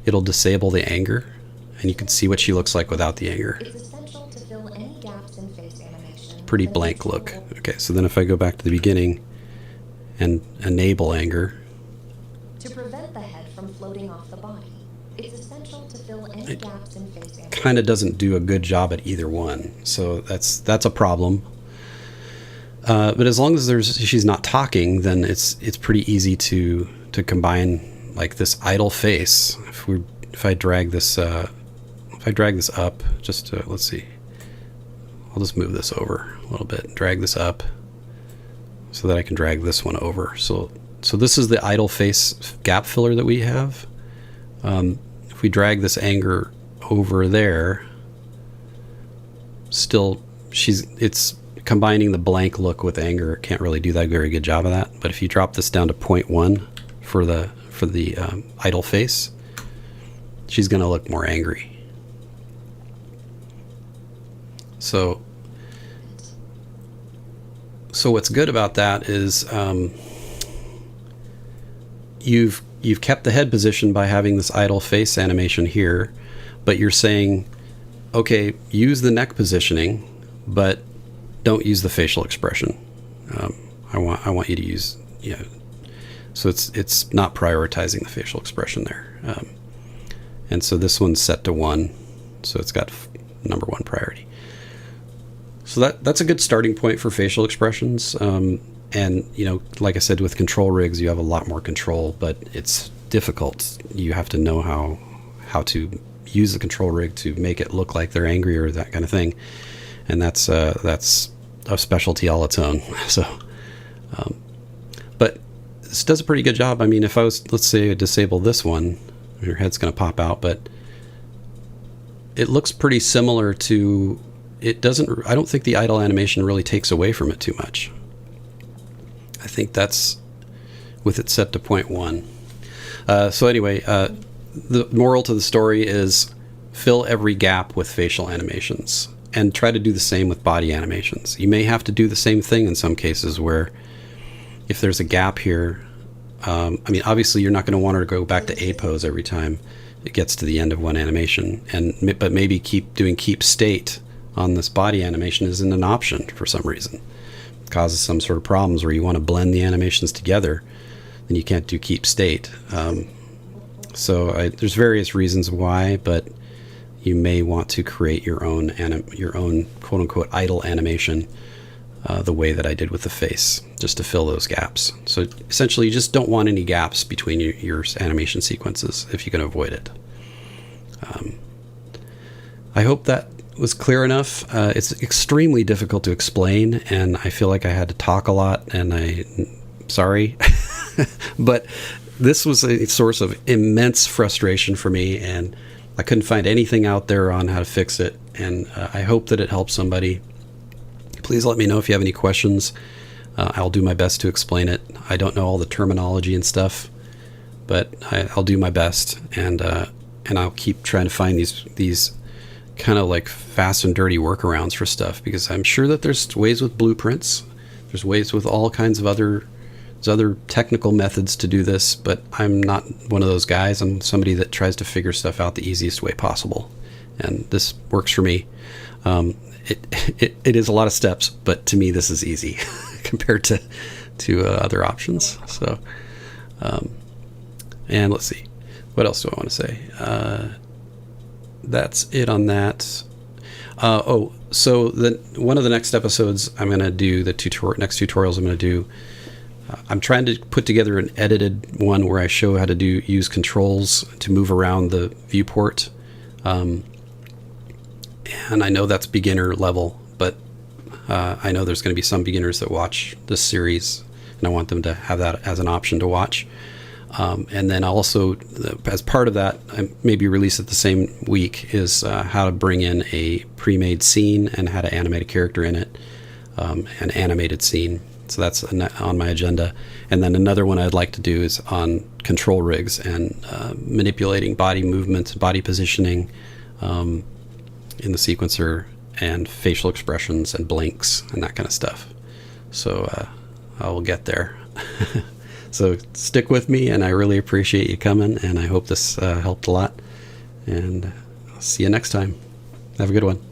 it'll disable the anger, and you can see what she looks like without the anger. It's essential to fill any gaps in face animation. Pretty blank look. Okay, so then if I go back to the beginning and enable anger. To prevent the head from floating off the body, it's essential to fill any gaps in face animation. Kind of doesn't do a good job at either one, so that's a problem. But as long as she's not talking, then it's pretty easy to combine like this idle face. If I drag this up, just let's see. I'll just move this over a little bit. Drag this up so that I can drag this one over. So this is the idle face gap filler that we have. If we drag this anger over there, still it's combining the blank look with anger. Can't really do that very good job of that. But if you drop this down to 0.1 for the idle face, she's going to look more angry. So what's good about that is you've kept the head position by having this idle face animation here, but you're saying, okay, use the neck positioning, but don't use the facial expression. I want you to use, so it's not prioritizing the facial expression there. And so this one's set to 1, so it's got number 1 priority. So that's a good starting point for facial expressions. And like I said, with control rigs, you have a lot more control, but it's difficult. You have to know how to use the control rig to make it look like they're angry or that kind of thing. And that's a specialty all its own. So, but this does a pretty good job. I mean, if I was, let's say, disable this one, your head's going to pop out, but it looks pretty similar to. I don't think the idle animation really takes away from it too much. I think that's with it set to 0.1. So anyway, the moral to the story is fill every gap with facial animations and try to do the same with body animations. You may have to do the same thing in some cases where if there's a gap here, I mean, obviously you're not going to want her to go back to A pose every time it gets to the end of one animation, but maybe keep state on this body animation isn't an option for some reason. It causes some sort of problems where you want to blend the animations together, then you can't do keep state. So there's various reasons why, but you may want to create your own quote-unquote idle animation the way that I did with the face, just to fill those gaps. So essentially you just don't want any gaps between your animation sequences if you can avoid it. I hope that was clear enough. It's extremely difficult to explain, and I feel like I had to talk a lot, and sorry. But this was a source of immense frustration for me, and I couldn't find anything out there on how to fix it, and I hope that it helps somebody. Please let me know if you have any questions. I'll do my best to explain it. I don't know all the terminology and stuff, but I'll do my best, and I'll keep trying to find these kind of like fast and dirty workarounds for stuff, because I'm sure that there's ways with blueprints. There's ways with all kinds of other technical methods to do this, but I'm not one of those guys. I'm somebody that tries to figure stuff out the easiest way possible, and this works for me. It is a lot of steps, but to me this is easy compared to other options. So, and let's see, what else do I want to say? That's it on that. So one of the next episodes I'm going to do, next tutorials I'm going to do, I'm trying to put together an edited one where I show how to use controls to move around the viewport. And I know that's beginner level, but I know there's going to be some beginners that watch this series, and I want them to have that as an option to watch. And then also, as part of that, maybe release it the same week, is how to bring in a pre-made scene and how to animate a character in it, an animated scene. So that's on my agenda. And then another one I'd like to do is on control rigs and manipulating body movements, body positioning in the sequencer, and facial expressions and blinks and that kind of stuff. So I will get there. So stick with me, and I really appreciate you coming, and I hope this helped a lot. And I'll see you next time. Have a good one.